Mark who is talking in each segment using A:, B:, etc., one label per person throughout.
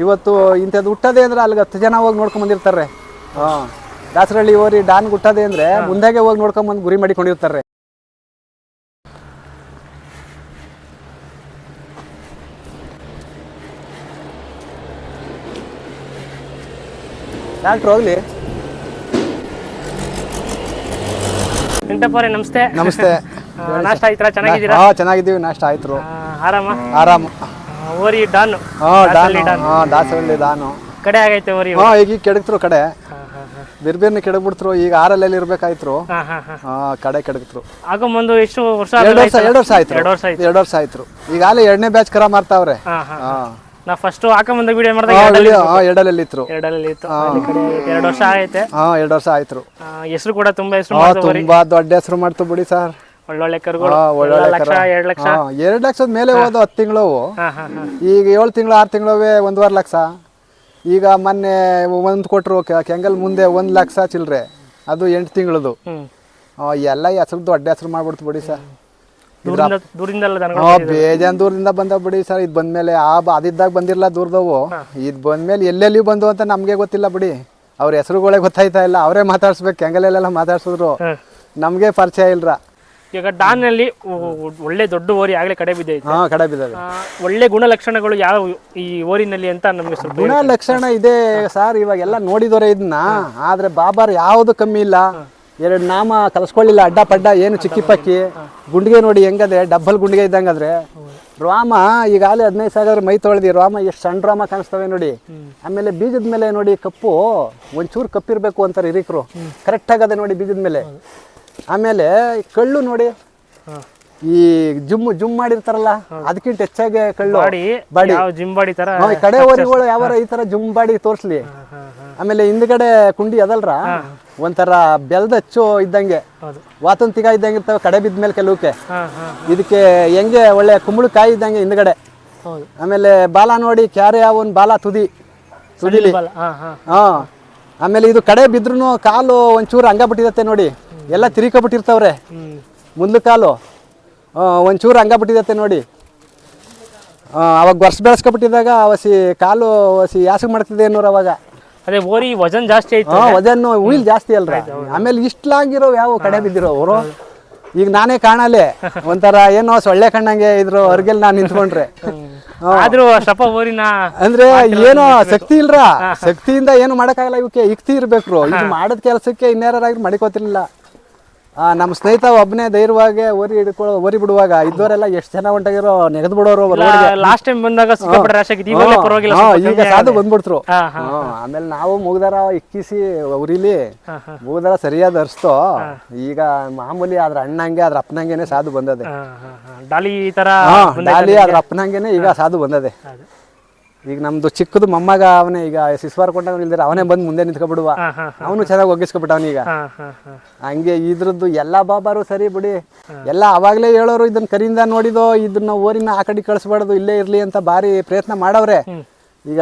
A: ಇವತ್ತು ಇಂಥದ್ದು ಹುಟ್ಟದೆ ಅಂದ್ರೆ ಅಲ್ಲಿಗೆ 10 ಜನ ಹೋಗಿ ನೋಡ್ಕೊಂಡ್ ಬಂದಿರ್ತಾರೆ. ದಾಸರಳ್ಳಿ ಓರಿ ಡಾನ್ ಹುಟ್ಟದೆ ಅಂದ್ರೆ ಮುಂದಾಗೆ ಹೋಗಿ ನೋಡ್ಕೊಂಬಂದು ಗುರಿ ಮಾಡಿಕೊಂಡಿರ್ತಾರೆ. ಡಾಕ್ಟ್ರು ಹೋಗ್ಲಿ.
B: ವೆಂಕಟಪ್ಪರೇ ನಮಸ್ತೆ.
A: ನಮಸ್ತೆ.
B: ನಾಷ್ಟ ಆಯ್ತಾ? ಚೆನ್ನಾಗಿದ್ದೀರಾ?
A: ಚೆನ್ನಾಗಿದ್ದೀವಿ. ನಾಷ್ಟ ಆಯ್ತು.
B: ಆರಾಮ. ಓರಿ ಡಾನ್.
A: ದಾಸರಳ್ಳಿ ಡಾನು
B: ಕಡೆ ಆಗೈತೆ ಓರಿ.
A: ಈಗ ಕೆಡಕ್ತರು ಕಡೆ ಬಿರ್ಬಿರ್ನ ಕೆಡಗ್ಬಿಡ್ತರು. ಈಗ 6 ಇರ್ಬೇಕಾಯ್ತು. ಕಡೆ ಕೆಡಕ್ತರು.
B: ಆಗ ಮುಂದೆ ಎಷ್ಟು ವರ್ಷ?
A: 2 ವರ್ಷ ಆಯ್ತು. 2 ವರ್ಷ ಆಯ್ತು. ಈಗಾಗಲೇ 2ನೇ ಬ್ಯಾಚ್ ಕರ ಮಾರ್ತಾವ್ರೆ.
B: ನಾ ಫಸ್ಟ್ ಹಾಕೊಂಬಂದ ವಿಡಿಯೋ ಮಾಡಿದಾಗ
A: ಎರಡಲ್ಲಿ ಇತ್ತು.
B: 2 ವರ್ಷ ಆಗೈತೆ.
A: 2 ವರ್ಷ ಆಯ್ತು.
B: ಹೆಸರು ಕೂಡ ತುಂಬಾ
A: ತುಂಬಾ ದೊಡ್ಡ ಹೆಸರು ಮಾಡ್ತು ಬಿಡಿ ಸರ್.
B: ಒಳ್ಳೊಳ್ಳೆ ಕರುಗಳು. 2 ಲಕ್ಷ
A: 2 ಲಕ್ಷದ ಮೇಲೆ ಹೋದ 10 ತಿಂಗಳು. ಈಗ 7 ತಿಂಗಳು 6 ತಿಂಗಳವೇ 1.5 ಲಕ್ಷ. ಈಗ ಮೊನ್ನೆ ಒಂದು ಕೊಟ್ಟರು ಕೆಂಗಲ್ ಮುಂದೆ 1 ಲಕ್ಷ ಚಿಲ್ಲರೆ. ಅದು 8 ತಿಂಗಳದು. ಎಲ್ಲ ಹೆಸರು ದೊಡ್ಡ ಹೆಸರು ಮಾಡ್ಬಿಡ್ತು ಬಿಡಿ ಸರ್. ಬೇಜಾನ್ ದೂರದಿಂದ ಬಂದ ಬಿಡಿ ಸರ್. ಇದು ಬಂದ್ಮೇಲೆ ಅದಿದ್ದಾಗ ಬಂದಿರಲ್ಲ ದೂರದವು. ಇದು ಬಂದ್ಮೇಲೆ ಎಲ್ಲೆಲ್ಲಿ ಬಂದು ಅಂತ ನಮ್ಗೆ ಗೊತ್ತಿಲ್ಲ ಬಿಡಿ. ಅವ್ರ ಹೆಸರುಗಳೇ ಗೊತ್ತಾಯ್ತಾ ಇಲ್ಲ. ಅವರೇ ಮಾತಾಡ್ಸ್ಬೇಕು. ಕೆಂಗಲೆಲ್ಲ ಮಾತಾಡ್ಸಿದ್ರು. ನಮ್ಗೆ ಪರಿಚಯ ಇಲ್ರ.
B: ಈಗ ಡಾನ್ ನಲ್ಲಿ ಒಳ್ಳೆ ದೊಡ್ಡ ಓರಿ ಆಗ್ಲೇ ಕಡೆ ಬಿದ್ದೈತೆ.
A: ಕಡೆ ಬಿದ್ದವೆ.
B: ಒಳ್ಳೆ ಗುಣಲಕ್ಷಣಗಳು ಯಾವ ಈ ಓರಿನಲ್ಲಿ ಅಂತ ನಮ್ಗೆ ಸ್ವಲ್ಪ
A: ಗುಣಲಕ್ಷಣ ಇದೆ ಸರ್. ಇವಾಗೆಲ್ಲ ನೋಡಿದವ್ರೆ ಇದನ್ನ. ಆದ್ರೆ ಬಾಬಾರ್ ಯಾವ್ದು ಕಮ್ಮಿ ಇಲ್ಲ. 2 ನಾಮ ಕಲ್ಸ್ಕೊಳ್ಳಿಲ್ಲ. ಅಡ್ಡ ಪಡ್ಡ ಏನು ಚಿಕ್ಕಿ ಪಕ್ಕಿ. ಗುಂಡಿಗೆ ನೋಡಿ ಹೆಂಗದೆ, ಡಬ್ಬಲ್ ಗುಂಡಿಗೆ ಇದ್ದಂಗಾದ್ರೆ. ರಾಮ ಈಗಾಗಲೇ 15 ಸಾವಿರ ಮೈ ತೊಳೆದಿ. ರಾಮ ಎಷ್ಟು ಸಣ್ಣ ರಾಮ ಕಾಣಿಸ್ತವೆ ನೋಡಿ. ಆಮೇಲೆ ಬೀಜದ ಮೇಲೆ ನೋಡಿ ಕಪ್ಪು ಒಂಚೂರು ಕಪ್ಪಿರ್ಬೇಕು ಅಂತಾರೆ ಹಿರಿಕರು. ಕರೆಕ್ಟ್ ಆಗದೆ ನೋಡಿ ಬೀಜದ ಮೇಲೆ. ಆಮೇಲೆ ಕಳ್ಳು ನೋಡಿ, ಈ ಜುಮ್ ಮಾಡಿರ್ತಾರಲ್ಲ ಅದಕ್ಕಿಂತ ಹೆಚ್ಚಾಗಿ ಕಳ್ಳು ಬಾಡಿ. ಕಡೆ ಓರಿಗಳು ಯಾವ ಈ ತರ ಜುಮ್ ಬಾಡಿ ತೋರ್ಸ್ಲಿ. ಆಮೇಲೆ ಹಿಂದ್ಗಡೆ ಕುಂಡಿ ಅದಲ್ರ ಒಂಥರ ಬೆಲ್ದ ಹಚ್ಚು ಇದ್ದಂಗೆ, ವಾತಂತಿಗ ಇದ್ದಂಗೆ ಇರ್ತಾವೆ ಕಡೆ ಬಿದ್ದ ಮೇಲೆ ಕೆಲವಕ್ಕೆ. ಇದಕ್ಕೆ ಹೆಂಗೆ ಒಳ್ಳೆ ಕುಂಬಳಕಾಯಿ ಇದ್ದಂಗೆ ಹಿಂದ್ಗಡೆ. ಆಮೇಲೆ ಬಾಲ ನೋಡಿ, ಕ್ಯಾರೆ ಅವನ್ ಬಾಲ ತುದಿಲಿ. ಆಮೇಲೆ ಇದು ಕಡೆ ಬಿದ್ರೂ ಕಾಲು ಒಂಚೂರು ಹಂಗ ಬಿಟ್ಟಿದತ್ತೆ ನೋಡಿ. ಎಲ್ಲ ತಿರ್ಕೊಬಿಟ್ಟಿರ್ತಾವ್ರೆ ಮುಂದ್ಲು ಕಾಲು. ಒಂಚೂರು ಹಂಗ ಬಿಟ್ಟಿದತ್ತೆ ನೋಡಿ. ಅವಾಗ ವರ್ಷ ಬೆಳೆಸ್ಕೊಬಿಟ್ಟಿದಾಗ ಅವಸಿ ಕಾಲು ಯಾಸಗ್ ಮಾಡ್ತಿದ್ದೆ ಅನ್ನೋರು ಅವಾಗ.
B: ಅದೇ ಓರಿ ವಜನ್ ಜಾಸ್ತಿ ಐತೆ.
A: ವಜನ್ ಉಯಿಲ್ ಜಾಸ್ತಿ ಅಲ್ರ. ಆಮೇಲೆ ಇಷ್ಟ್ಲಾಗಿರೋ ಯಾವ ಕಡೆ ಬಿದ್ದಿರೋ ಅವರು. ಈಗ ನಾನೇ ಕಾಣಲೆ ಒಂಥರ ಏನೋ ಸೊಳ್ಳೆ ಕಣ್ಣಂಗೆ ಇದ್ರು ಹೊರಗೆಲ್ ನಾನ್ ನಿಂತ್ಕೊಂಡ್ರೆ.
B: ಆದ್ರೂ ಅಷ್ಟಪ್ಪ ಓರಿನ
A: ಅಂದ್ರೆ ಏನೋ ಶಕ್ತಿ ಇಲ್ರ. ಶಕ್ತಿಯಿಂದ ಏನು ಮಾಡಕ್ಕಾಗಲ್ಲ. ಇವಕ್ಕೆ ಯುಕ್ತಿ ಇರ್ಬೇಕು. ಇದು ಮಾಡದ ಕೆಲಸಕ್ಕೆ ಇನ್ಯಾರಾಗಿ ಮಾಡಿಕೋತಿರ್ಲಿಲ್ಲ. ನಮ್ಮ ಸ್ನೇಹಿತ ಒಬ್ಬನೇ ಧೈರ್ಯವಾಗಿ ಓರಿ ಬಿಡುವಾಗ ಇದ್ದವರೆಲ್ಲ ಎಷ್ಟು ಜನ ಹೊಂಟಾಗಿರೋ ನೆಗೆದು ಬಿಡೋರು.
B: ಲಾಸ್ಟ್ ಟೈಮ್ ಬಂದಾಗ
A: ಈಗ ಸಾಧು ಬಂದ್ಬಿಡ್ತರು. ಆಮೇಲೆ ನಾವು ಮುಗ್ದಾರ ಇಕ್ಕಿಸಿ ಉರಿಲಿ ಮುಗ್ದಾರ ಸರಿಯಾದ ಅರ್ಸ್ತೋ. ಈಗ ಮಾಮೂಲಿ ಅದ್ರ ಅಣ್ಣಂಗೆ ಅದ್ರ ಅಪ್ಪನಂಗೆನೆ ಸಾಧು ಬಂದದೆ.
B: ಡಾಲಿ
A: ಅದ್ರ ಅಪ್ಪನಂಗೆನೆ ಈಗ ಸಾಧು ಬಂದದೆ. ಈಗ ನಮ್ದು ಚಿಕ್ಕದು ಮೊಮ್ಮಗ ಅವನೇ. ಈಗ ಸಿಸ್ವಾರ್ ಕೊಂಡವ್ ಇಲ್ದಿರ ಅವನೇ ಬಂದು ಮುಂದೆ ನಿಂತ್ಕೊಬಿಡುವ. ಅವನು ಚೆನ್ನಾಗಿ ಒಗ್ಗಿಸ್ಕೊಬಿಟ್ಟವನೀಗ. ಹಂಗೆ ಇದ್ರದ್ದು ಎಲ್ಲಾ ಬಾಬಾರು ಸರಿ ಬಿಡಿ. ಎಲ್ಲ ಅವಾಗ್ಲೇ ಹೇಳೋರು ಇದನ್ನ ಕರಿಂದ ನೋಡಿದೋ ಇದನ್ನ ಓರಿನ ಆ ಕಡೆ ಕಳಿಸ್ಬಾರ್ದು ಇಲ್ಲೇ ಇರ್ಲಿ ಅಂತ ಭಾರಿ ಪ್ರಯತ್ನ ಮಾಡವ್ರೆ. ಈಗ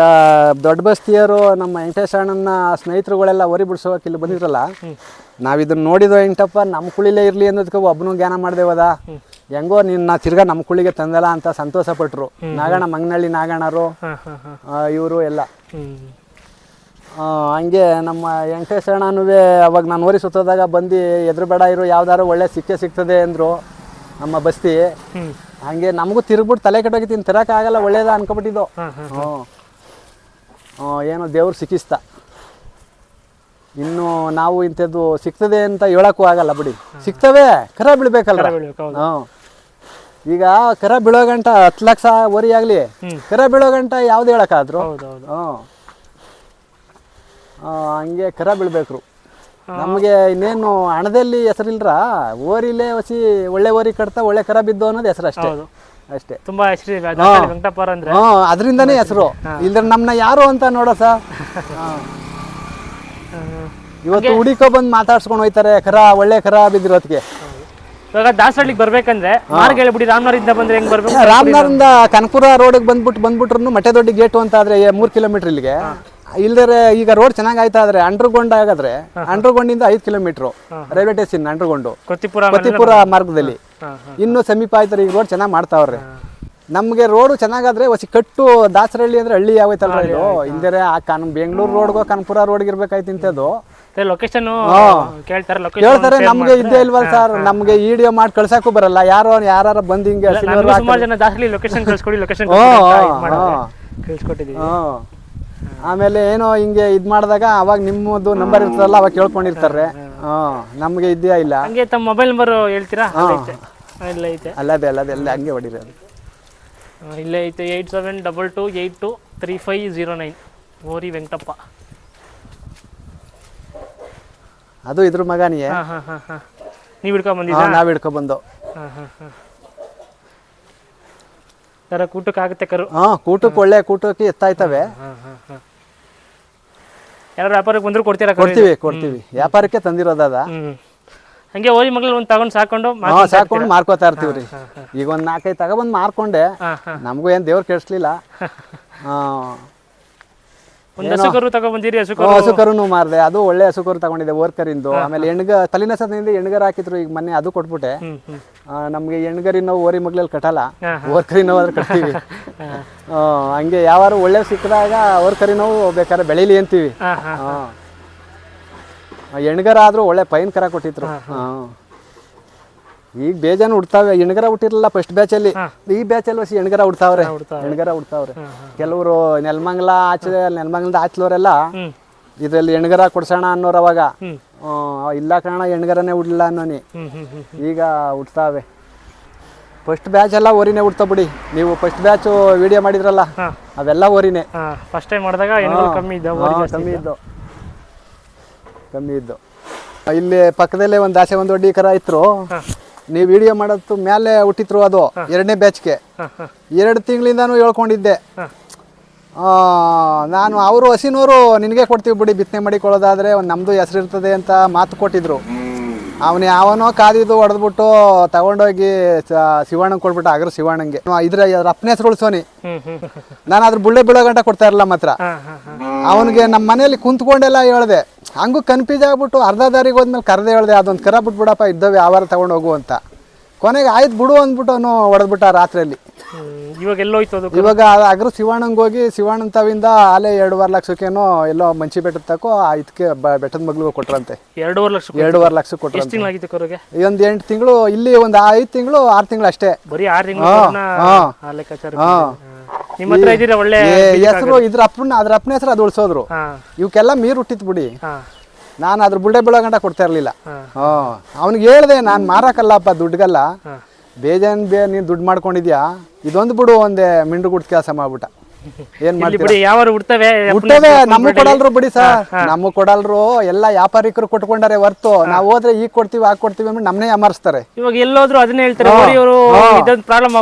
A: ದೊಡ್ಡ ಬಸ್ತಿಯರು ನಮ್ಮ ವೆಂಕಟೇಶ ಅಣ್ಣನ ಸ್ನೇಹಿತರುಗಳೆಲ್ಲ ಓರಿ ಬಿಡ್ಸೋಕೆ ಇಲ್ಲಿ ಬಂದಿದ್ರಲ್ಲ. ನಾವ್ ಇದನ್ನ ನೋಡಿದೋ ಎಂಟಪ್ಪ ನಮ್ಮ ಕುಳಿಲೇ ಇರ್ಲಿ ಅನ್ನೋದಕ್ಕೆ ಒಬ್ಬನು ಜ್ಞಾನ ಮಾಡ್ದೇವದ. ಹೆಂಗೋ ನಿನ್ನ ತಿರ್ಗಾ ನಮ್ಮ ಕುಳಿಗೆ ತಂದಲ್ಲ ಅಂತ ಸಂತೋಷ ಪಟ್ರು. ನಾಗಣ್ಣ ಮಂಗನಹಳ್ಳಿ ನಾಗಣ್ಣರು ಇವರು ಎಲ್ಲ. ಹಂಗೆ ನಮ್ಮ ವೆಂಕಟೇಶಣ್ಣನೂ ಅವಾಗ ನಾನು ಓರಿ ಸುತ್ತೋದಾಗ ಬಂದು ಎದುರು ಬೇಡ ಇರು ಯಾವ್ದಾರು ಒಳ್ಳೆ ಸಿಗ್ತದೆ ಅಂದ್ರು ನಮ್ಮ ಬಸ್ತಿ. ಹಂಗೆ ನಮಗೂ ತಿರ್ಗ್ಬಿಟ್ಟು ತಲೆ ಕೆಟ್ಟೋಗಿತ್ತು. ತಿರಕ ಆಗಲ್ಲ ಒಳ್ಳೇದ ಅನ್ಕೊಬಿಟ್ಟಿದ್ದು. ಏನೋ ದೇವ್ರು ಸಿಕ್ಕಿಸ್ತ. ಇನ್ನು ನಾವು ಇಂಥದ್ದು ಸಿಗ್ತದೆ ಅಂತ ಹೇಳಕ್ಕೂ ಆಗಲ್ಲ ಬಿಡಿ. ಸಿಗ್ತವೆ, ಕರ ಬೀಳ್ಬೇಕಲ್ಲ. ಈಗ ಕರ ಬೀಳೋ ಗಂಟ 10 ಲಕ್ಷ ಓರಿ ಆಗ್ಲಿ, ಕರ ಬೀಳೋ ಗಂಟ ಯಾವ್ದು ಹೇಳಕ್ಕಾದ್ರು. ಹಂಗೆ ಕರ ಬೀಳ್ಬೇಕ್ರು. ನಮ್ಗೆ ಇನ್ನೇನು ಹಣದಲ್ಲಿ ಹೆಸರಿಲ್ರ. ಓರಿಲೇ ಹೊಸಿ ಒಳ್ಳೆ ಓರಿ ಕಟ್ತಾ ಒಳ್ಳೆ ಕರ ಬಿದ್ದು ಅನ್ನೋದು ಹೆಸರು ಅಷ್ಟೇ.
B: ತುಂಬಾ
A: ಅದರಿಂದನೇ ಹೆಸರು. ಇಲ್ದ್ರ ನಮ್ನ ಯಾರು ಅಂತ ನೋಡೋ ಸರ್. ಇವತ್ತು ಹುಡಿಕೋ ಬಂದು ಮಾತಾಡ್ಸ್ಕೊಂಡು ಹೋಯ್ತಾರೆ ಒಳ್ಳೆ ಕರ ಬಿದ್ದಿರೋದಕ್ಕೆ.
B: ಇವಾಗ ದಾಸಹಳ್ಳಿಗೆ ಬರ್ಬೇಕಂದ್ರೆ ಮಾರ್ಗೇಳ್ಬಿಡಿ. ರಾಮನಗರದಿಂದ ಬಂದ್ರೆ ಹೆಂಗ್ ಬರ್ಬೇಕು?
A: ರಾಮನಗರದಿಂದ ಕನಕಪುರ ರೋಡ್ಗೆ ಬಂದ್ಬಿಟ್ರು ಮಟ್ಟೆದೊಡ್ಡಿ ಗೇಟು ಅಂತ ಆದ್ರೆ 3 ಕಿಲೋಮೀಟರ್ ಇಲ್ಲಿಗೆ. ಇಲ್ದರೆ ಈಗ ರೋಡ್ ಚೆನ್ನಾಗಿ ಆಯ್ತಾ ಆದ್ರೆ ಅಂಡರ್ಗ್ರೌಂಡ್ ಆಗಾದ್ರೆ ಅಂಡರ್ಗ್ರೌಂಡಿಂದ 5 kilometre railway station underground Kottipura ಮಾರ್ಗದಲ್ಲಿ. ಇನ್ನು ಸಮೀಪ ಆಯ್ತಾರೆ. ಈಗ ರೋಡ್ ಚೆನ್ನಾಗಿ ಮಾಡ್ತಾವ್ರೆ. ನಮ್ಗೆ ರೋಡು ಚೆನ್ನಾಗಾದ್ರೆ ಹೊಸಿ ಕಟ್ಟು ದಾಸರಹಳ್ಳಿ ಅಂದ್ರೆ ಹಳ್ಳಿ ಯಾವೈತಲ್ರ ಇದು ಹಿಂದೆ ಆ ಬೆಂಗಳೂರು ರೋಡ್ಗೋ ಕನಪುರ ರೋಡ್ಗೆ ಇರ್ಬೇಕಾಯ್ತು ಇಂಥದ್ದು.
B: ಲೊಕೇಶನ್ ಕೇಳ್ತಾರೆ,
A: ಕೇಳ್ತಾರೆ, ನಮ್ಗೆ ಇದ್ದೇ ಇಲ್ವಲ್ಲ ಸರ್, ನಮ್ಗೆ ವಿಡಿಯೋ ಮಾಡಿ ಕಳ್ಸಕ್ಕೂ ಬರಲ್ಲ. ಯಾರು ಬಂದು ಹಿಂಗೆ
B: ಸುಮಾರು ಜನ ದಾಸರಳ್ಳಿ ಲೊಕೇಶನ್ ಕಳ್ಸ್ಕೊಡಿ, ಲೊಕೇಶನ್ ಕಳ್ಸ್ಕೊಟ್ಟಿದ್ದೀವಿ.
A: ಆಮೇಲೆ ಏನೋ ಹಿಂಗೆ ಇದ್ ಮಾಡಿದಾಗ ಅವಾಗ ನಿಮ್ಮದು ನಂಬರ್ ಇರ್ತದಲ್ಲ, ಅವಾಗ ಕೇಳ್ಕೊಂಡಿರ್ತಾರೆ. ನಮ್ಗೆ ಇದ್ಯಾ ಇಲ್ಲ.
B: ಹಂಗೆ ತಮ್ಮ ಮೊಬೈಲ್ ನಂಬರ್ ಹೇಳ್ತೀರಾ? ಇಲ್ಲೇ ಐತೆ,
A: ಅಲ್ಲದೆ ಎಲ್ಲ ಹಂಗೆ ಹೊಡಿರಿ ಅದು.
B: ಇಲ್ಲೇ ಐತೆ 8722823509 ಓರಿ ವೆಂಕಟಪ್ಪ.
A: ಅದು ಇದ್ರ ಮಗನಿಯೇ.
B: ನೀವು ಹಿಡ್ಕೊಂಡ್ ಬಂದಿದ್ದೀರಾ?
A: ನಾವ್ ಹಿಡ್ಕೊಂಡ್ಬಂದು.
B: ಕೂಟಕ್ಕೆ ಆಗುತ್ತೆ ಕರು?
A: ಕೂಟಕ್ಕೆ ಒಳ್ಳೆ ಕೂಟಕ್ಕೆ ಎತ್ತಾಯ್ತವೆ.
B: ಯಾರು ವ್ಯಾಪಾರಕ್ಕೆ ಬಂದ್ರು ಕೊಡ್ತೀರಾ?
A: ಕೊಡ್ತೀವಿ. ವ್ಯಾಪಾರಕ್ಕೆ ತಂದಿರೋದ.
B: ಹಂಗೆ ಓರಿ ಮಗ್ಳು ಒಂದ್ ತಗೊಂಡ್ ಸಾಕೊಂಡು
A: ಮಾರ್ಕೋತಾ ಇರ್ತೀವ್ರಿ. ಈಗ ಒಂದ್ 4-5 ತಗೊಬಂದ್ ಮಾರ್ಕೊಂಡೆ. ನಮಗೂ ಏನ್ ದೇವ್ರು ಕೆಡ್ಸ್ಲಿಲ್ಲ.
B: ಹಸುಕರು ತಗೊಂಡ್ಬಂದಿರಿ?
A: ಹಸುಕರುನು ಮಾರ್ದೆ. ಅದು ಒಳ್ಳೆ ಹಸುಕರು ತಗೊಂಡಿದ್ದೆ, ಓರ್ಕರಿಂದು. ಆಮೇಲೆ ತಲಿನಸದಿಂದ ಎಣ್ಗರ್ ಹಾಕಿದ್ರು. ಈಗ ಮೊನ್ನೆ ಅದು ಕೊಟ್ಬಿಟ್ಟೆ. ನಮ್ಗೆ ಎಣ್ಗರಿ ನೋವು ಓರಿ ಮಗ್ಳಲ್ಲಿ ಕಟ್ಟಲ್ಲ, ಓರ್ಕರಿ ನೋವು ಆದ್ರೆ ಕಟ್ತೀವಿ. ಹಂಗೆ ಯಾವಾರು ಒಳ್ಳೆ ಸಿಕ್ಕದಾಗ ಓರ್ಕರಿ ನೋವು ಬೇಕಾದ್ರೆ ಬೆಳೀಲಿ ಅಂತೀವಿ. ಎಣ್ಗರ ಆದ್ರೂ ಒಳ್ಳೆ ಪೈನ್ ಕರ ಕೊಟ್ಟಿದ್ರು. ಈಗ ಬೇಜಾನು ಹುಡ್ತಾವೆ. ಎಣ್ಗರ ಹುಟ್ಟಿರ್ಲಿಲ್ಲ ಫಸ್ಟ್ ಬ್ಯಾಚಲ್ಲಿ. ಈ ಬ್ಯಾಚಲ್ಲಿ ಹೊಸ ಎಣ್ಗರ ಹುಡ್ತಾವ್ರೆ. ಕೆಲವರು ನೆಲಮಂಗಲ ನೆಲಮಂಗಲದ ಆಚಲವರೆಲ್ಲ ಇದ್ರಲ್ಲಿ ಎಣ್ಗರ ಕೊಡ್ಸೋಣ ಅನ್ನೋರು ಅವಾಗ. ಇಲ್ಲ ಕಾರಣ ಎಣ್ಗರನೇ ಹುಡ್ಲಿಲ್ಲ ಅನ್ನೋನಿ. ಈಗ ಹುಡ್ತಾವೆ. ಫಸ್ಟ್ ಬ್ಯಾಚ್ ಎಲ್ಲ ಓರಿನೇ ಹುಡ್ತಾ ಬಿಡಿ. ನೀವು ಫಸ್ಟ್ ಬ್ಯಾಚ್ ವಿಡಿಯೋ ಮಾಡಿದ್ರಲ್ಲ, ಅವೆಲ್ಲ ಓರಿನೇ.
B: ಫಸ್ಟ್ ಟೈಮ್ ಮಾಡಿದಾಗ ಕಮ್ಮಿ ಇದ್ದು. ಇಲ್ಲಿ ಪಕ್ಕದಲ್ಲೇ ಒಂದು ದಾಸೆ ಒಂದು ದೊಡ್ಡ ಕರ ಇತ್ತು. ನೀವು ವಿಡಿಯೋ ಮಾಡೋದು ಮೇಲೆ ಹುಟ್ಟಿದ್ರು. ಅದು 2ನೇ ಬ್ಯಾಚ್ಗೆ 2 ತಿಂಗಳಿಂದಾನು ಹೇಳ್ಕೊಂಡಿದ್ದೆ ನಾನು. ಅವರು ಹಸಿನೂರು ನಿನಗೆ ಕೊಡ್ತೀವಿ ಬಿಡಿ, ಬಿತ್ತನೆ ಮಾಡಿಕೊಳ್ಳೋದಾದ್ರೆ ನಮ್ದು ಹೆಸರು ಇರ್ತದೆ ಅಂತ ಮಾತು ಕೊಟ್ಟಿದ್ರು. ಯಾವನೋ ಕಾದಿದ್ದು ಹೊಡೆದ್ಬಿಟ್ಟು ತಗೊಂಡೋಗಿ ಶಿವಣ್ಣಂಗೆ ಕೊಟ್ಬಿಟ್ಟು ಅಗ್ರ ಶಿವಣ್ಣಂಗೆ ಇದ್ರ ಅಪ್ಪನ ಹೆಸರು ಉಳ್ಸೋನಿ. ನಾನು ಅದ್ರ ಬುಳ್ಳೆ ಬೀಳೋ ಗಂಟ ಕೊಡ್ತಾ ಇರಲ್ಲ ಮಾತ್ರ. ಅವನಿಗೆ ನಮ್ಮ ಮನೇಲಿ ಕುಂತ್ಕೊಂಡೆಲ್ಲ ಹೇಳ್ದೆ. ಹಂಗೂ ಕನ್ಫ್ಯೂಸ್ ಆಗ್ಬಿಟ್ಟು ಅರ್ಧ ದಾರಿಗೆ ಹೋದ್ಮೇಲೆ ಕರೆದೇ ಹೇಳ್ದೆ, ಅದೊಂದು ಕರ ಬಿಟ್ಬಿಡಪ್ಪ ಇದ್ದವೆ ಯಾವಾರ ತಗೊಂಡು ಹೋಗು ಅಂತ. ಕೊನೆಗೆ ಆಯ್ತು ಬಿಡು ಅಂದ್ಬಿಟ್ಟು ಅವನು ಹೊಡೆದ್ಬಿಟ್ಟ ರಾತ್ರಿಯಲ್ಲಿ. ಇವಾಗ ಅಗ್ರ ಶಿವಣ್ಣಂಗೆ ಹೋಗಿ ಶಿವಣ್ಣನ ತವಿಂದ ಅಲ್ಲೇ 2.5 ಲಕ್ಷಕ್ಕೇನೋ ಎಲ್ಲೋ ಮಂಚಿ ಬೆಟ್ಟದ ತಕೋ ಇದಕ್ಕೆ ಬೆಟ್ಟದ ಮಗ್ಳಿಗೆ ಕೊಟ್ರಂತೆ. 2.5 ಲಕ್ಷ ಕೊಟ್ರಂತೆ. ಒಂದು 8 ತಿಂಗಳು ಇಲ್ಲಿ, ಒಂದು 5 ತಿಂಗಳು 6 ತಿಂಗಳು ಅಷ್ಟೇ. ಹೆಸರು ಅದ್ರ ಅಪ್ಪನ ಹೆಸರು ಅದು ಉಳ್ಸೋದ್ರು. ಇವಕ್ಕೆಲ್ಲ ಮೀರ್ ಹುಟ್ಟಿತ್ ಬಿಡಿ. ನಾನು ಅದ್ರ ಬುಳ್ಳೆ ಬೀಳೋ ಗಂಟ ಕೊಡ್ತಾ ಇರ್ಲಿಲ್ಲ. ಅವ್ನಿಗೆ ಹೇಳ್ದೆ, ನಾನು ಮಾರಕಲ್ಲಪ್ಪ ದುಡ್ಗಲ್ಲ, ಬೇಜಾನ್ ನೀನ್ ದುಡ್ಡು ಮಾಡ್ಕೊಂಡಿದ್ಯಾ, ಇದೊಂದು ಬಿಡು ಒಂದೇ ಮಿಂಡು ಗುಡ್ ಕೆಲಸ ಮಾಡ್ಬಿಟ್ಟ. ಏನ್ ಮಾಡ್ತೀವಿ, ಹುಟ್ಟವೆ ನಮಗ್ ಕೊಡಲ್ರು ಬಿಡಿ ಸರ್, ನಮಗ್ ಕೊಡಲ್ರು. ಎಲ್ಲ ವ್ಯಾಪಾರಿಕರು ಕೊಟ್ಕೊಂಡಾರೆ ಹೊರ್ತು ನಾವು ಹೋದ್ರೆ ಈಗ ಕೊಡ್ತೀವಿ ಆಗ ಕೊಡ್ತೀವಿ ಅಂದ್ರೆ ನಮ್ನೇ ಅಮರ್ಸ್ತಾರೆ. ಇವಾಗ ಎಲ್ಲೋದ್ರು ಅದನ್ನ ಹೇಳ್ತಾರೆ,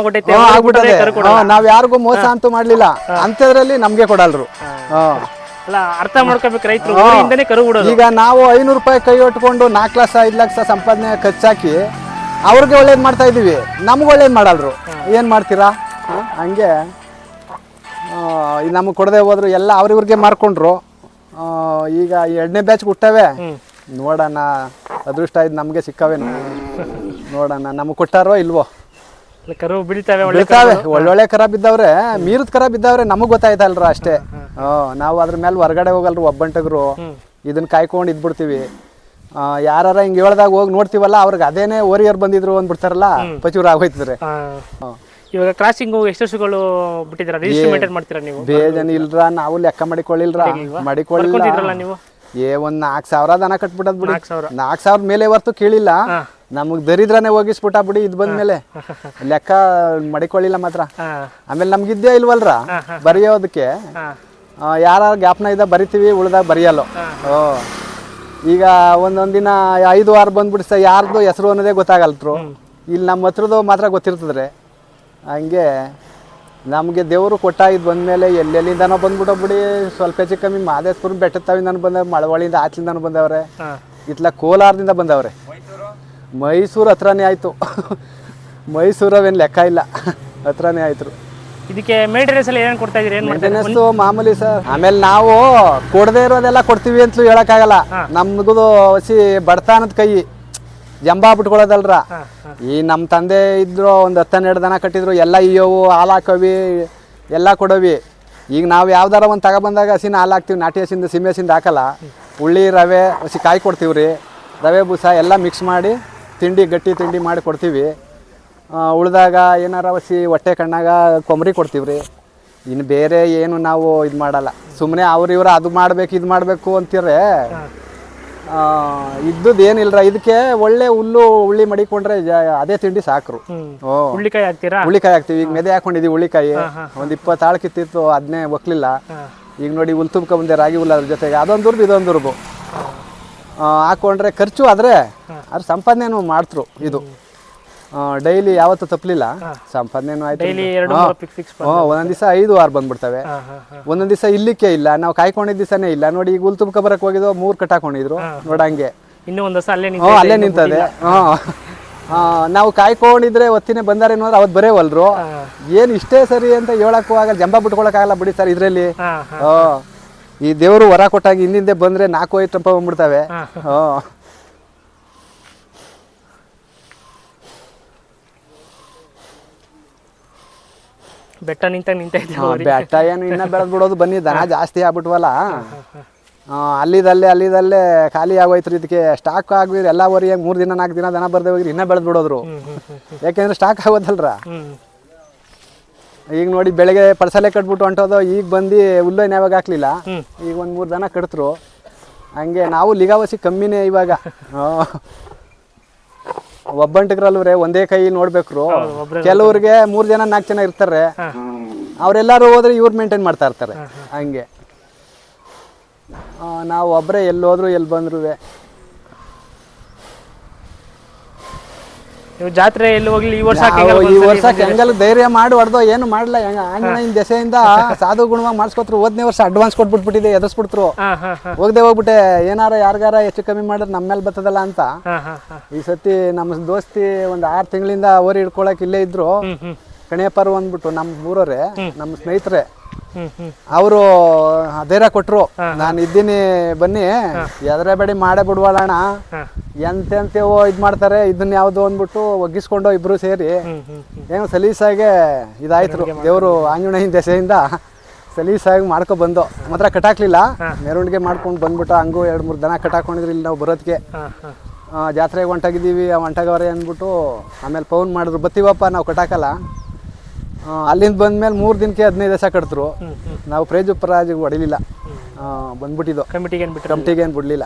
A: ನಾವ್ ಯಾರಿಗೂ ಮೋಸ ಅಂತೂ ಮಾಡ್ಲಿಲ್ಲ, ಅಂತದ್ರಲ್ಲಿ ನಮ್ಗೆ ಕೊಡಲ್ರು.
B: ಅರ್ಥ ಮಾಡ್ಕೋಬೇಕು ರೈತರು.
A: ಈಗ ನಾವು 500 ರೂಪಾಯಿ ಕೈ ಹೊಟ್ಕೊಂಡು 4 ಲಕ್ಷ 5 ಲಕ್ಷ ಸಂಪಾದನೆ ಖರ್ಚಾಕಿ ಅವ್ರಿಗೆ ಒಳ್ಳೇದು ಮಾಡ್ತಾ ಇದೀವಿ, ನಮ್ಗೆ ಒಳ್ಳೇದು ಮಾಡಲ್ರು. ಏನ್ ಮಾಡ್ತೀರಾ? ಹಂಗೆ ನಮಗೆ ಕೊಡದೆ ಹೋದ್ರು ಎಲ್ಲ ಅವ್ರಿವ್ರಿಗೆ ಮಾರ್ಕೊಂಡ್ರು. ಈಗ 2ನೇ ಬ್ಯಾಚ್ ಹುಟ್ಟವೆ. ನೋಡೋಣ, ಅದೃಷ್ಟ ಇದು ನಮಗೆ ಸಿಕ್ಕವೇನು ನೋಡೋಣ. ನಮಗೆ ಕೊಟ್ಟಾರೋ ಇಲ್ವೋ.
B: ಕರು ಬೀಳ್ತಾವೆ,
A: ಒಳ್ಳೊಳ್ಳೆ ಕರ ಬಿದ್ದವ್ರೆ, ಮೀರದ ಕರ ಬಿದ್ದವ್ರೆ, ನಮಗ್ ಗೊತ್ತಾಯ್ತಲ್ರ ಅಷ್ಟೇ. ನಾವು ಅದ್ರ ಮೇಲೆ ಹೊರಗಡೆ ಹೋಗಲ್ರು, ಒಬ್ಬಂಟಗರು. ಇದನ್ನ ಕಾಯ್ಕೊಂಡು ಇದ್ಬಿಡ್ತೀವಿ. ಯಾರ ಹಿಂಗ್ ಹೇಳ್ದಾಗ ಹೋಗಿ ನೋಡ್ತೀವಲ್ಲ, ಅವ್ರಿಗೆ ಅದೇನೆ ಓರಿಯರ್ ಬಂದಿದ್ರು ಅಂದ್ಬಿಡ್ತಾರಲ್ಲ, ಪಚೂರ್ ಆಗೋಯ್ತಿದ್ರೆ.
B: ಇವಾಗ ಕ್ರಾಸಿಂಗ್ ಎಷ್ಟು ಹಸುಗಳು ಬಿಟ್ಟಿದ್ದೀರಾ, ರಿಜಿಸ್ಟರ್ ಮೇಂಟೈನ್ ಮಾಡ್ತೀರಾ ನೀವು?
A: ಬೇಜನ್ ಇಲ್ರ, ನಾವು ಲೆಕ್ಕ ಮಾಡಿಕೊಳ್ಳಿಲ್ಲ.
B: ನೀವು
A: ಒಂದ್ 4,000 ದನ ಕಟ್ಬಿಟ್ಟದ್ ಬಿಡಿ. 4,000 ಮೇಲೆ ಹೊರ್ತು ಕೇಳಿಲ್ಲ. ನಮಗ್ ದರಿದ್ರನೇ ಹೋಗಿಸ್ಬಿಟ್ಟ ಬಿಡಿ. ಇದ್ ಬಂದ್ಮೇಲೆ ಲೆಕ್ಕ ಮಡಿಕೊಳ್ಳಿಲ್ಲ ಮಾತ್ರ. ಆಮೇಲೆ ನಮ್ಗಿದ್ದೇ ಇಲ್ವಲ್ರ ಬರೆಯೋದಕ್ಕೆ. ಯಾರ ಜ್ಞಾಪನ ಇದ್ದ ಬರಿತೀವಿ, ಉಳ್ದಾಗ ಬರೆಯಲ್ಲ. ಈಗ ಒಂದೊಂದ್ ದಿನ 5 ವಾರ ಬಂದ್ಬಿಡ್ಸ, ಯಾರ್ದು ಹೆಸರು ಅನ್ನೋದೇ ಗೊತ್ತಾಗಲ್ತ್ರು. ಇಲ್ಲಿ ನಮ್ಮ ಹತ್ರದ್ದು ಮಾತ್ರ ಗೊತ್ತಿರ್ತದ್ರೆ. ಹಂಗೆ ನಮಗೆ ದೇವರು ಕೊಟ್ಟ. ಇದು ಬಂದ್ಮೇಲೆ ಎಲ್ಲೆಲ್ಲಿಂದನೋ ಬಂದ್ಬಿಟ್ಟೋ ಬಿಡಿ. ಸ್ವಲ್ಪ ಹೆಚ್ಚು ಕಮ್ಮಿ ಮಾದೇಶ್ಪುರ ಬೆಟ್ಟದ ತಾವಿಂದ ಬಂದವ್ರೆ, ಮಳವಳ್ಳಿಯಿಂದ ಆಚಲಿಂದ ಬಂದವ್ರೆ, ಇತ್ಲ ಕೋಲಾರದಿಂದ ಬಂದವ್ರೆ. ಮೈಸೂರು ಹತ್ರನೇ ಆಯ್ತು. ಮೈಸೂರವೇನು ಲೆಕ್ಕ ಇಲ್ಲ, ಹತ್ರನೇ ಆಯ್ತು.
B: ಇದಕ್ಕೆ ಮೇಂಟೆನೆನ್ಸ್ ಎಲ್ಲ ಏನೇನು ಕೊಡ್ತಾ ಇದೀರಿ?
A: ಮೇಂಟೆನೆನ್ಸ್ ಮಾಮೂಲಿ ಸರ್. ಆಮೇಲೆ ನಾವು ಕೊಡದೇ ಇರೋದೆಲ್ಲ ಕೊಡ್ತೀವಿ ಅಂತಲೂ ಹೇಳಕ್ಕಾಗಲ್ಲ. ನಮ್ದು ಹಸಿ ಬಡತನದ ಕೈ.
B: ಜಂಬ ಬಿಟ್ಕೊಳ್ಳೋದಲ್ರ. ಈ ನಮ್ಮ ತಂದೆ ಇದ್ರು ಒಂದು 10-12 ದನ ಕಟ್ಟಿದ್ರು, ಎಲ್ಲ ಇಯ್ಯೋವು, ಹಾಲು ಹಾಕೋವಿ, ಎಲ್ಲ ಕೊಡೋವಿ. ಈಗ ನಾವು ಯಾವ್ದಾರ ಒಂದು ತಗೊಬಂದಾಗ ಹಸಿನ ಹಾಲು ಹಾಕ್ತೀವಿ, ನಾಟಿ ಹಸಿಂದ ಸೀಮೆ ಹಸಿಂದ ಹಾಕಲ್ಲ. ಹುಳ್ಳಿ ರವೆ ಹಸಿ ಕಾಯಿ ಕೊಡ್ತೀವಿ ರೀ, ರವೆ ಬೂಸ ಎಲ್ಲ ಮಿಕ್ಸ್ ಮಾಡಿ ತಿಂಡಿ, ಗಟ್ಟಿ ತಿಂಡಿ ಮಾಡಿ ಕೊಡ್ತೀವಿ. ಉಳಿದಾಗ ಏನಾರ ಹಸಿ ಹೊಟ್ಟೆ ಕಣ್ಣಾಗ ಕೊಬ್ಬರಿ ಕೊಡ್ತೀವಿ ರೀ. ಇನ್ನು ಬೇರೆ ಏನು ನಾವು ಇದು ಮಾಡಲ್ಲ. ಸುಮ್ಮನೆ ಇವರು ಅದು ಮಾಡಬೇಕು ಇದು ಮಾಡಬೇಕು ಅಂತಿದ್ರೆ ಇದ್ದದ್ದು ಏನಿಲ್ಲರ. ಇದಕ್ಕೆ ಒಳ್ಳೆ ಹುಳ್ಳಿ ಮಡಿಕೊಂಡ್ರೆ ಅದೇ ತಿಂಡಿ ಸಾಕ್ರು.
C: ಹುಳ್ಳಿಕಾಯಿ ಹಾಕ್ತೀರಾ?
B: ಹುಳ್ಳಿಕಾಯಿ ಹಾಕ್ತೀವಿ. ಈಗ ಮೆದೆ ಹಾಕೊಂಡಿದ್ದೀವಿ ಹುಳ್ಳಿಕಾಯಿ, ಒಂದು 20 ಆಳು ಕಿತ್ತಿತ್ತು, ಅದನ್ನೇ ಒಕ್ಲಿಲ್ಲ. ಈಗ ನೋಡಿ ಹುಲ್ ತುಂಬ್ಕೊಂಬಂದೆ, ರಾಗಿ ಹುಲ್ಲು ಅದ್ರ ಜೊತೆಗೆ ಅದೊಂದು ದುರ್ಬು ಇದೊಂದು ದುರ್ಬು ಹಾಕೊಂಡ್ರೆ ಖರ್ಚು ಆದರೆ ಅದ್ರ ಸಂಪಾದನೆನೂ ಮಾಡ್ತರು. ಇದು ಡೈಲಿ ಯಾವತ್ತೂ ತಪ್ಪಲಿಲ್ಲ, ಸಂಪಾದನೆನೂ ಆಯ್ತು. ಒಂದೊಂದು ದಿವಸ 5-6 ಬಂದ್ಬಿಡ್ತವೆ, ಒಂದೊಂದು ದಿವಸ ಇಲ್ಲಿಕ್ಕೆ ಇಲ್ಲ. ನಾವು ಕಾಯ್ಕೊಂಡಿದ್ದ ದಿವಸನೇ ಇಲ್ಲ. ನೋಡಿ ಈಗ ಹುಲ್ ತುಂಬ್ಕೊ ಬರಕ್ಕೆ ಹೋಗಿದ್ವು, 3 ಕಟ್ ಹಾಕೊಂಡಿದ್ರು ನೋಡಂಗೆ,
C: ಇನ್ನೂ ಒಂದು ದಿವಸ
B: ಅಲ್ಲೇ ನಿಂತದೆ. ನಾವು ಕಾಯ್ಕೊಂಡಿದ್ರೆ ಒತ್ತಿನೇ ಬಂದಾರೇನೋ ಅಂದ್ರೆ ಅವತ್ತು ಬರೇವಲ್ರು. ಏನು ಇಷ್ಟೇ ಸರಿ ಅಂತ ಹೇಳಕ್ಕೂ ಆಗಲ್ಲ, ಜಂಬ ಬಿಟ್ಕೊಳಕ್ಕಾಗಲ್ಲ ಬಿಡಿ ಸರ್ ಇದರಲ್ಲಿ. ಈ ದೇವರು ವರ ಕೊಟ್ಟಾಗ ಹಿಂದಿಂದೆ ಬಂದ್ರೆ 4-5 ಟಂಪ ಬಂದ್ಬಿಡ್ತವೆ.
C: ಬೆಟ್ಟ
B: ಬೆಟ್ಟ ಏನು ಇನ್ನ ಬೆಳೆದ್ ಬಿಡೋದು. ಬನ್ನಿ, ದನ ಜಾಸ್ತಿ ಆಗ್ಬಿಟ್ವಲ್ಲ, ಅಲ್ಲಿದಲ್ಲೇ ಖಾಲಿ ಆಗೋಯ್ತು. ಇದಕ್ಕೆ ಸ್ಟಾಕ್ ಆಗಿದ್ರೆ ಎಲ್ಲ ವರಿಗೆ 3 ದಿನ 4 ದಿನ ದನ ಬರ್ದೇ ಹೋಗಿರಿ, ಇನ್ನೂ ಬೆಳೆದ್ ಬಿಡೋದ್ರು. ಯಾಕೆಂದ್ರೆ ಸ್ಟಾಕ್ ಆಗೋದಲ್ರ. ಈಗ ನೋಡಿ ಬೆಳಗ್ಗೆ ಪಡ್ಸಲೆ ಕಟ್ಬಿಟ್ಟು ಹೊಂಟೋದು, ಈಗ ಬಂದು ಹುಲ್ಲು ಯಾವಾಗ ಹಾಕ್ಲಿಲ್ಲ, ಈಗ ಒಂದು 3 ದನ ಕಟ್ತರು. ಹಂಗೆ ನಾವು ಲಿಗಾವಸಿ ಕಮ್ಮಿನೇ ಇವಾಗ. ಒಬ್ಬಂಟಿಗ್ರಲ್ವ್ರೆ ಒಂದೇ ಕೈ ನೋಡ್ಬೇಕ್ರು. ಕೆಲವ್ರಿಗೆ 3 ಜನ 4 ಜನ ಇರ್ತಾರೆ, ಅವರೆಲ್ಲರೂ ಹೋದ್ರೆ ಇವ್ರು ಮೇಂಟೈನ್ ಮಾಡ್ತಾ ಇರ್ತಾರೆ. ಹಂಗೆ ನಾವು ಒಬ್ಬರೇ ಎಲ್ಲೋದ್ರು ಎಲ್ಲಿ ಬಂದ್ರು.
C: ಜಾತ್ರೆ ಎಲ್ಲಿ ಹೋಗ್ಲಿ ಈ ವರ್ಷ
B: ಹೆಂಗಲ್ಲ ಧೈರ್ಯ ಮಾಡಿ ಹೊಡೆದೋ, ಏನು ಮಾಡಲ್ಲ. ಆಂಜನೇಯನ ದೆಸೆಯಿಂದ ಸಾಧು ಗುಣವಾಗಿ ಮಾಡಿಸ್ಕೊತ್ರು. 5ನೇ ವರ್ಷ ಅಡ್ವಾನ್ಸ್ ಕೊಟ್ಬಿಟ್ಬಿಟ್ಟಿದೆ, ಎದುರಿಸ್ಬಿಡ್ತರು. ಹೋಗ್ಬಿಟ್ಟೆ, ಏನಾರ ಯಾರಿಗಾರ ಹೆಚ್ಚು ಕಮ್ಮಿ ಮಾಡಿದ್ರೆ ನಮ್ಮ ಮೇಲೆ ಬರ್ತದಲ್ಲ ಅಂತ. ಈ ಸತಿ ನಮ್ಮ ದೋಸ್ತಿ ಒಂದು 6 ತಿಂಗಳಿಂದ ಓರಿ ಹಿಡ್ಕೊಳಕ್ ಇಲ್ಲೇ ಇದ್ರು. ಕಣಿಯಪ್ಪರು ಅಂದ್ಬಿಟ್ಟು ನಮ್ಮ ಊರವ್ರೆ, ನಮ್ಮ ಸ್ನೇಹಿತರೆ, ಅವರು ಧೈರ್ಯ ಕೊಟ್ರು. ನಾನು ಇದ್ದೀನಿ ಬನ್ನಿ, ಎದ್ರೆ ಬೇಡಿ ಮಾಡೇ ಬಿಡ್ವಾಳಣ, ಎಂತೆಂತೇವೋ ಇದು ಮಾಡ್ತಾರೆ, ಇದನ್ನ ಯಾವ್ದು ಅಂದ್ಬಿಟ್ಟು ಒಗ್ಗಿಸ್ಕೊಂಡು ಇಬ್ರು ಸೇರಿ ಏನು ಸಲೀಸಾಗೆ ಇದಾಯ್ತು. ದೇವರು ಆಂಜನೇಯನ ದೆಸೆಯಿಂದ ಸಲೀಸಾಗಿ ಮಾಡ್ಕೊ ಬಂದು ಮಾತ್ರ ಕಟ್ಟಾಕ್ಲಿಲ್ಲ, ಮೆರವಣಿಗೆ ಮಾಡ್ಕೊಂಡು ಬಂದ್ಬಿಟ್ಟು ಹಂಗೂ 2-3 ದನ ಕಟ್ಟಾಕೊಂಡಿದ್ರು. ಇಲ್ಲಿ ನಾವು ಬರೋದಕ್ಕೆ ಜಾತ್ರೆಗೆ ಹೊಂಟಾಗಿದ್ದೀವಿ, ಹೊಂಟಾಗವ್ರೆ ಅಂದ್ಬಿಟ್ಟು ಆಮೇಲೆ ಫೋನ್ ಮಾಡಿದ್ರು, ಬತ್ತೀವಪ್ಪ ನಾವು ಕಟ್ಟಾಕಲ್ಲ. ಅಲ್ಲಿಂದ ಬಂದ್ಮೇಲೆ 3 ದಿನಕ್ಕೆ 15 ದಿವಸ ಕಟ್ತರು. ನಾವು ಪ್ರೈಜ್ ಉಪರಾಜಿಗೆ ಹೊಡಿಲಿಲ್ಲ, ಬಂದ್ಬಿಟ್ಟಿದ್ದು. ಕಮಿಟಿಗೆ ಏನು ಬಿಡಲಿಲ್ಲ.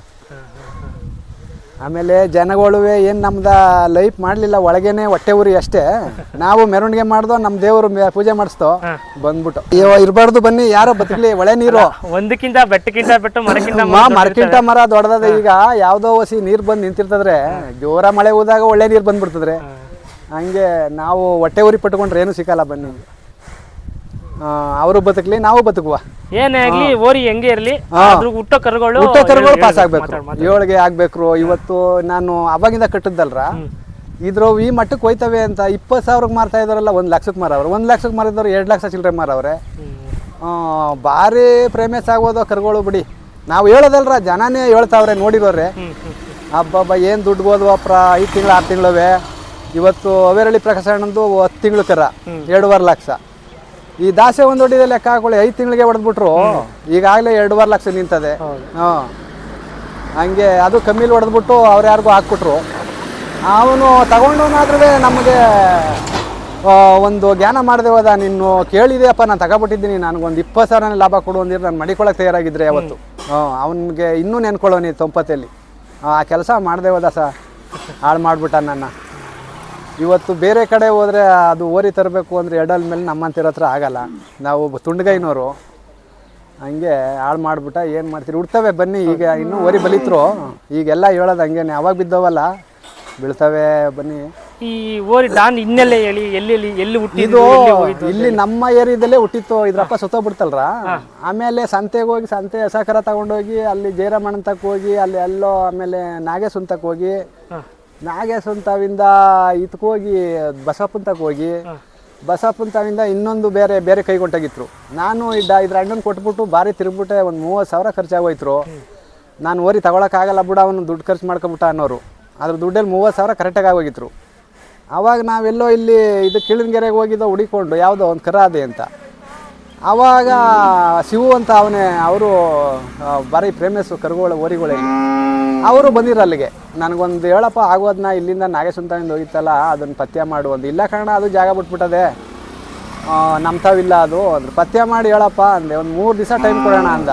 B: ಆಮೇಲೆ ಜನಗಳುವೆ ಏನು ನಮ್ದು ಲೈಫ್ ಮಾಡಲಿಲ್ಲ, ಒಳಗೇನೆ ಹೊಟ್ಟೆ ಉರಿ ಅಷ್ಟೇ. ನಾವು ಮೆರವಣಿಗೆ ಮಾಡ್ದೋ, ನಮ್ಮ ದೇವರು ಪೂಜೆ ಮಾಡಿಸ್ತೋ, ಬಂದ್ಬಿಟ್ಟು ಇರಬಾರ್ದು ಬನ್ನಿ ಯಾರೋ ಬದುಕಲಿ, ಒಳೆ ನೀರು
C: ಒಂದಕ್ಕಿಂತ ಬೆಟ್ಟಕ್ಕಿಂತ ಬೆಟ್ಟ
B: ಮರಕ್ಕಿಂತ ಮರ ದೊಡ್ಡದ. ಈಗ ಯಾವುದೋ ಹೊಸಿ ನೀರು ಬಂದು ನಿಂತಿರ್ತದ್ರೆ, ಜೋರ ಮಳೆ ಹೋದಾಗ ಒಳ್ಳೆ ನೀರು ಬಂದ್ಬಿಡ್ತದ್ರೆ. ಹಂಗೆ ನಾವು ಹೊಟ್ಟೆ ಉರಿ ಪಟ್ಕೊಂಡ್ರೆ ಏನು ಸಿಕ್ಕಲ್ಲ. ಬನ್ನಿ, ಅವರು ಬದುಕಲಿ, ನಾವು ಬದುಕುವ.
C: ಏನೇ ಆಗ್ಲಿ ಓರಿ ಹೆಂಗೆ ಇರಲಿ, ಹುಟ್ಟೋ ಕರುಗಳು
B: ಪಾಸ್ ಆಗ್ಬೇಕು, 7ಗೆ ಆಗ್ಬೇಕು. ಇವತ್ತು ನಾನು ಅವಾಗಿಂದ ಕಟ್ಟಿದ್ದಲ್ರ, ಇದ್ರ ಈ ಮಟ್ಟಕ್ಕೆ ಹೋಯ್ತವೆ ಅಂತ 20,000ಕ್ಕೆ ಮಾರ್ತಾ ಇದಾರಲ್ಲ, 1 ಲಕ್ಷಕ್ಕೆ ಮಾರವ್ರೆ. 1 ಲಕ್ಷಕ್ಕೆ ಮಾರಿದವ್ರು 2 ಲಕ್ಷ ಚಿಲ್ಲರೆ ಮಾರವ್ರೆ. ಭಾರಿ ಪ್ರೇಮೇಸ್ ಆಗೋದು ಕರುಗಳು ಬಿಡಿ. ನಾವು ಹೇಳೋದಲ್ರ, ಜನನೇ ಹೇಳ್ತಾವ್ರೆ, ನೋಡಿರೋರೆ. ಹಬ್ಬ ಏನು ದುಡ್ಡು ಹೋದ್ವಪ್ರ, 5 ತಿಂಗಳು 6 ತಿಂಗಳವೆ. ಇವತ್ತು ಅವೇರಳ್ಳಿ ಪ್ರಕಾಶಣ್ಣಂದು 10 ತಿಂಗಳು ಕರ 2.5 ಲಕ್ಷ. ಈ ದಾಸೆ ಒಂದು ಹೊಡಿದೆ ಲೆಕ್ಕ ಹಾಕೊಳ್ಳಿ, 5 ತಿಂಗಳಿಗೆ ಹೊಡೆದ್ಬಿಟ್ರು, ಈಗಾಗಲೇ 2.5 ಲಕ್ಷ ನಿಂತದೆ. ಹಂಗೆ ಅದು ಕಮ್ಮಿಲಿ ಹೊಡೆದ್ಬಿಟ್ಟು ಅವ್ರು ಯಾರಿಗೂ ಹಾಕ್ಬಿಟ್ರು. ಅವನು ತಗೊಂಡವನಾದ್ರೂ ನಮಗೆ ಒಂದು ಜ್ಞಾನ ಮಾಡದೆ ಹೋದ, ನೀನು ಕೇಳಿದೆಯಪ್ಪ ನಾನು ತಗೊಬಿಟ್ಟಿದ್ದೀನಿ, ನನಗೊಂದು 20,000 ಲಾಭ ಕೊಡು ಅಂದಿರು, ನಾನು ಮಡಿಕೊಳಕ್ಕೆ ತಯಾರಾಗಿದ್ರೆ ಅವತ್ತು. ಅವನಿಗೆ ಇನ್ನೂ ನೆನ್ಕೊಳ್ಳೋನಿ ತೊಂಪತ್ತಲ್ಲಿ. ಆ ಕೆಲಸ ಮಾಡದೆ ಹೋದ ಹಾಳು ಮಾಡಿಬಿಟ್ಟ ನನ್ನ. ಇವತ್ತು ಬೇರೆ ಕಡೆ ಹೋದರೆ ಅದು ಓರಿ ತರಬೇಕು ಅಂದರೆ ಎಡಲ್ ಮೇಲೆ ನಮ್ಮಂತಿರ ಹತ್ರ ಆಗಲ್ಲ, ನಾವು ತುಂಡ್ಗೈನವರು. ಹಂಗೆ ಹಾಳು ಮಾಡಿಬಿಟ್ಟ. ಏನು ಮಾಡ್ತೀರಿ, ಹುಡ್ತವೆ ಬನ್ನಿ. ಈಗ ಇನ್ನೂ ಓರಿ ಬಲಿತ್ರು, ಈಗೆಲ್ಲ ಹೇಳೋದು ಹಂಗೇನೆ, ಅವಾಗ ಬಿದ್ದವಲ್ಲ ಬೀಳ್ತವೆ ಬನ್ನಿ.
C: ಈ ಓರಿ ದಾನ್ ಇನ್ನೆಲ್ಲ ಹೇಳಿ, ಎಲ್ಲಿ
B: ಇದು ಇಲ್ಲಿ ನಮ್ಮ ಏರಿಯಾದಲ್ಲೇ ಹುಟ್ಟಿತ್ತು. ಇದ್ರಪ್ಪ ಸುತ್ತೋಗ್ಬಿಡ್ತಲ್ರ. ಆಮೇಲೆ ಸಂತೆಗೆ ಹೋಗಿ, ಸಂತೆ ಹಸಕರ ತಗೊಂಡೋಗಿ ಅಲ್ಲಿ ಜಯರಾಮಣ್ಣನ ತಕ್ಕ ಹೋಗಿ, ಅಲ್ಲಿ ಎಲ್ಲೋ ಆಮೇಲೆ ನಾಗೇಶನ್ ತಕ್ಕ ಹೋಗಿ, ನಾಗೇಶಂತವಿಂದ ಹೋಗಿ ಬಸಪ್ಪನ ತಕ್ಕ ಹೋಗಿ, ಬಸಪ್ಪನ ತಾವಿಂದ ಇನ್ನೊಂದು ಬೇರೆ ಕೈಗೊಂಟಾಗಿತ್ತು. ನಾನು ಇದ್ರ ಅಣ್ಣನ ಕೊಟ್ಬಿಟ್ಟು ಭಾರಿ ತಿರುಗ್ಬಿಟ್ಟೆ, ಒಂದು 30,000 ಖರ್ಚಾಗೋಯ್ತು. ನಾನು ಓರಿ ತಗೊಳಕ್ಕಾಗಲ್ಲ ಬಿಡ, ಅವನು ದುಡ್ಡು ಖರ್ಚು ಮಾಡ್ಕೊಬಿಟ್ಟ ಅನ್ನೋರು. ಅದ್ರ ದುಡ್ಡಲ್ಲಿ 30,000 ಕರೆಕ್ಟಾಗಿ ಆಗೋಗಿದ್ರು. ಆವಾಗ ನಾವೆಲ್ಲೋ ಇಲ್ಲಿ ಇದು ಕಿಳನ್ಗೆರೆಗೆ ಹೋಗಿದ್ದೋ ಹುಡಿಕೊಂಡು ಯಾವುದೋ ಒಂದು ಕರ ಅದೇ ಅಂತ. ಆವಾಗ ಶಿವು ಅಂತ ಅವರು ಭಾರಿ ಫೇಮಸ್ಸು ಕರುಗಳು ಓರಿಗಳಲ್ಲಿ. ಅವರು ಬಂದಿರೋ ಅಲ್ಲಿಗೆ ನನಗೊಂದು ಹೇಳಪ್ಪ ಆಗೋದನ್ನ ಇಲ್ಲಿಂದ ನಾಗೇಶಂತನಿಂದ ಹೋಗಿತ್ತಲ್ಲ ಅದನ್ನು ಪಥ್ಯ ಮಾಡು ಒಂದು. ಇಲ್ಲ ಕಾರಣ ಅದು ಜಾಗ ಬಿಟ್ಬಿಟ್ಟದೆ ನಮ್ತಾವಿಲ್ಲ ಅದು ಅಂದ್ರೆ ಪಥ್ಯ ಮಾಡಿ ಹೇಳಪ್ಪ ಅಂದೆ. ಒಂದು 3 ದಿವಸ ಟೈಮ್ ಕೊಡೋಣ ಅಂದ.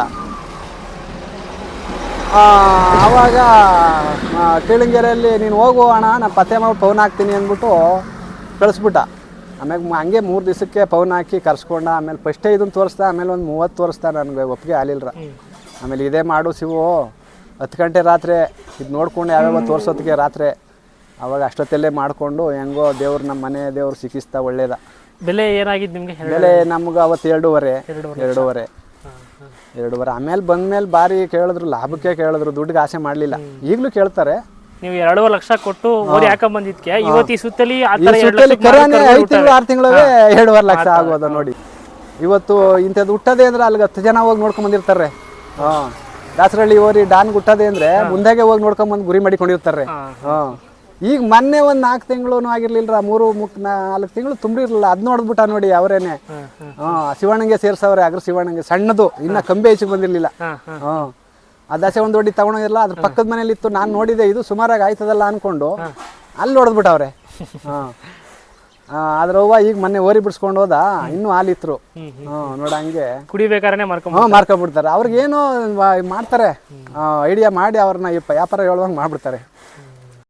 B: ಆವಾಗ ಕಿಳಂಗೆರೆಯಲ್ಲಿ ನೀನು ಹೋಗು ಅಣ್ಣ ನಾನು ಪಥ್ಯ ಮಾಡಿ ಪವನ್ ಹಾಕ್ತೀನಿ ಅಂದ್ಬಿಟ್ಟು ಕಳಿಸ್ಬಿಟ್ಟ. ಆಮ್ಯಾಗ ಹಂಗೆ 3 ದಿವಸಕ್ಕೆ ಪವನ್ ಹಾಕಿ ಕರ್ಸ್ಕೊಂಡ. ಆಮೇಲೆ ಫಸ್ಟೇ ಇದನ್ನು ತೋರಿಸ್ದ, ಆಮೇಲೆ ಒಂದು 30 ತೋರಿಸ್ದ. ನನಗೆ ಒಪ್ಪಿಗೆ ಆಲಿಲ್ರ. ಆಮೇಲೆ ಇದೇ ಮಾಡು ಶಿವು 10 ಗಂಟೆ ರಾತ್ರಿ ಇದು ನೋಡ್ಕೊಂಡು ಯಾವ್ಯಾವ ತೋರಿಸೋದಕ್ಕೆ ರಾತ್ರಿ ಅವಾಗ ಅಷ್ಟೊತ್ತಲ್ಲೇ ಮಾಡಿಕೊಂಡು ಹೆಂಗೋ ದೇವ್ರು ನಮ್ಮ ಮನೆ ದೇವ್ರು ಸಿಕ್ಕಿಸ್ತಾ ಒಳ್ಳೇದ.
C: ಬೆಲೆ ಏನಾಗಿದ್ದು ನಿಮಗೆ?
B: ಬೆಲೆ ನಮ್ಗೆ ಅವತ್ತು 2.5 ಆಮೇಲೆ ಬಂದ್ಮೇಲೆ ಭಾರಿ ಕೇಳಿದ್ರು, ಲಾಭಕ್ಕೆ ಕೇಳಿದ್ರು, ದುಡ್ಡಿಗೆ ಆಸೆ ಮಾಡಲಿಲ್ಲ. ಈಗಲೂ ಕೇಳ್ತಾರೆ.
C: ನೀವು 2.5 ಲಕ್ಷ ಕೊಟ್ಟು ಓರಿ ಹಾಕೊಂಡ್ ಬಂದಿದ್ಕೆ ಇವತ್ತು ಈ ಸುತ್ತಲಿ ಆ
B: ಈ
C: ಥರ 2
B: ಸುತ್ತಲ್ಲಿ
C: ಲಕ್ಷಕ್ಕೆ
B: ಕರಾನೆ
C: ಮಾರೋ
B: 5 ತಿಂಗಳು 6 ತಿಂಗಳೇ 2.5 ಲಕ್ಷ ಆಗೋದು ನೋಡಿ. ಇವತ್ತು ಇಂಥದ್ದು ಹುಟ್ಟದೆ ಅಂದ್ರೆ ಅಲ್ಲಿಗೆ 10 ಜನ ಹೋಗಿ ನೋಡ್ಕೊಂಡ್ ಬಂದಿರ್ತಾರೆ. ದಾಸರಳ್ಳಿ ಓರಿ ಡಾನ್ ಹುಟ್ಟದೆ ಅಂದ್ರೆ ಮುಂದಾಗೆ ಹೋಗಿ ನೋಡ್ಕೊಂಬಂದು ಗುರಿ ಮಾಡಿಕೊಂಡಿರ್ತಾರೆ. ಈಗ ಮೊನ್ನೆ ಒಂದು 4 ತಿಂಗಳು ಆಗಿರ್ಲಿಲ್ಲ, 3-4 ತಿಂಗಳು ತುಂಬಿರ್ಲಿಲ್ಲ. ಅದ್ ನೋಡ್ಬಿಟ್ಟ ನೋಡಿ ಅವರೇನೆ. ಶಿವಣ್ಣಂಗೆ ಸೇರ್ಸವ್ರೆ. ಅಗ್ರ ಶಿವಣ್ಣಂಗೆ ಸಣ್ಣದು ಇನ್ನ ಕಂಬಿ ಹೆಚ್ಚಿಗೆ ಬಂದಿರ್ಲಿಲ್ಲ. ಆ ದಸೆ ಒಂದು ದೊಡ್ಡ ತಗೊಂಡಿರಲ್ಲ, ಅದ್ರ ಪಕ್ಕದ ಮನೇಲಿ ಇತ್ತು. ನಾನು ನೋಡಿದೆ, ಇದು ಸುಮಾರಾಗಿ ಆಯ್ತದಲ್ಲ ಅನ್ಕೊಂಡು ಅಲ್ಲಿ ಹೊಡೆದ್ಬಿಟ್ಟವ್ರೆ. ಅದ್ರ ಅವ್ವ ಈಗ ಮೊನ್ನೆ ಓರಿ ಬಿಡಿಸ್ಕೊಂಡು ಹೋದ, ಇನ್ನೂ ಹಾಲಿತ್ರು. ನೋಡ ಹಂಗೆ
C: ಕುಡಿಬೇಕಾದ್ರೆ
B: ಮಾರ್ಕೊಂಡ್ಬಿಡ್ತಾರೆ. ಅವ್ರಿಗೇನೋ ಮಾಡ್ತಾರೆ, ಐಡಿಯಾ ಮಾಡಿ ಅವ್ರನ್ನ ವ್ಯಾಪಾರ ಹೇಳುವಂಗೆ ಮಾಡ್ಬಿಡ್ತಾರೆ.